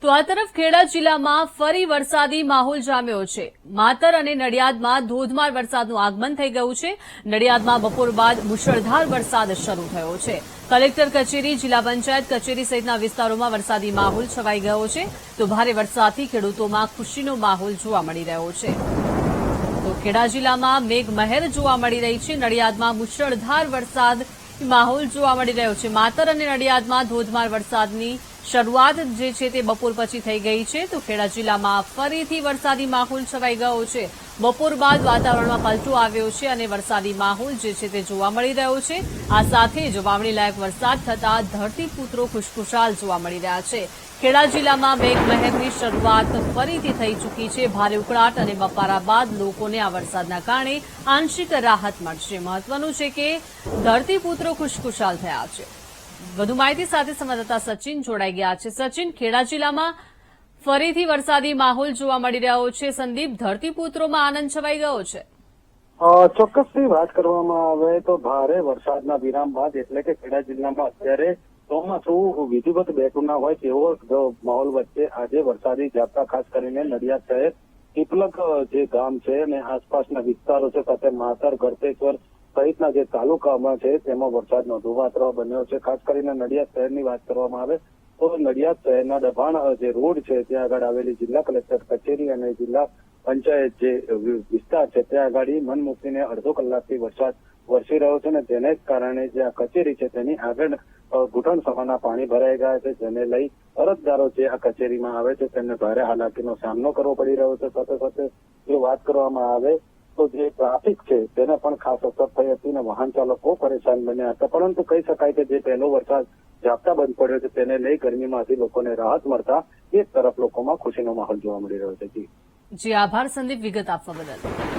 તો આ તરફ ખેડા જિલ્લામાં ફરી વરસાદી માહોલ જામ્યો છે। માતર અને નડિયાદમાં ધોધમાર વરસાદનું આગમન થઈ ગયું છે। નડિયાદમાં બપોર બાદ મુશળધાર વરસાદ શરૂ થયો છે। કલેક્ટર કચેરી, જિલ્લા પંચાયત કચેરી સહિતના વિસ્તારોમાં વરસાદી માહોલ છવાઈ ગયો છે। તો ભારે વરસાદથી ખેડૂતોમાં ખુશીનો માહોલ જોવા મળી રહ્યો છે। તો ખેડા જિલ્લામાં મેઘમહેર જોવા મળી રહી છે। નડિયાદમાં મુશળધાર વરસાદ માહોલ જોવા મળી રહ્યો છે। માતર અને નડિયાદમાં ધોધમાર વરસાદની શરૂઆત જે છે તે બપોર પછી થઈ ગઈ છે। તો ખેડા જિલ્લામાં ફરીથી વરસાદી માહોલ છવાઈ ગયો છે। બપોર બાદ વાતાવરણમાં પલટો આવ્યો છે અને વરસાદી માહોલ જે છે તે જોવા મળી રહ્યો છે। આ સાથે જ વાવણી લાયક વરસાદ થતાં ધરતીપુત્રો ખુશખુશાલ જોવા મળી રહ્યા છે। ખેડા જિલ્લામાં મેઘમહેરની શરૂઆત ફરીથી થઈ ચૂકી છે। ભારે ઉકળાટ અને બફારા બાદ લોકોને આ વરસાદના કારણે આંશિક રાહત મળશે। મહત્વનું છે કે ધરતીપુત્રો ખુશખુશાલ થયા છે। વધુ માહિતી સાથે સંવાદદાતા સચિન જોડાઈ ગયા છે। સચિન, ખેડા જિલ્લામાં ફરીથી વરસાદી માહોલ જોવા મળી રહ્યો છે। સંદીપ, ધરતીપુત્રોમાં આનંદ છવાઈ ગયો છે। ચોક્કસથી વાત કરવામાં આવે તો ભારે વરસાદના વિરામ બાદ એટલે કે ખેડા જિલ્લામાં અત્યારે ચોમાસું વિધિવત બેઠું ના હોય તેવો માહોલ વચ્ચે આજે વરસાદી ઝાપટા ખાસ કરીને નડિયાદ શહેર પીપલક જે ગામ છે અને આસપાસના વિસ્તારો છે સાથે માતર, ગળતેશ્વર સહિતના જે તાલુકામાં છે તેમાં વરસાદ નોંધપાત્ર બન્યો છે। ખાસ કરીને નડિયાદ શહેરની વાત કરવામાં આવે તો નડિયાદ શહેરના દબાણ જે રોડ છે ત્યાં આગળ આવેલી જિલ્લા કલેક્ટર કચેરી અને જિલ્લા પંચાયત જે વિસ્તાર છે ત્યાં આગળ મન મૂકીને અડધો કલાકથી વરસાદ વરસી રહ્યો છે અને તેને જ કારણે જે આ કચેરી છે તેની આગળ ઘૂંટણ સમાના પાણી ભરાઈ ગયા છે, જેને લઈ અરજદારો જે આ કચેરીમાં આવે છે તેમને ભારે હાલાકીનો સામનો કરવો પડી રહ્યો છે। સાથે સાથે જો વાત કરવામાં આવે તો જે ટ્રાફિક છે તેને પણ ખાસ અસર થઈ હતી અને વાહન ચાલકો પરેશાન બન્યા હતા। પરંતુ કહી શકાય કે જે પહેલો વરસાદ ઝાપટા બંધ પડ્યો છે તેને લઈ ગરમીમાંથી લોકોને રાહત મળતા એક તરફ લોકોમાં ખુશીનો માહોલ જોવા મળી રહ્યો છે। જી આભાર સંદીપ, વિગત આપવા બદલ।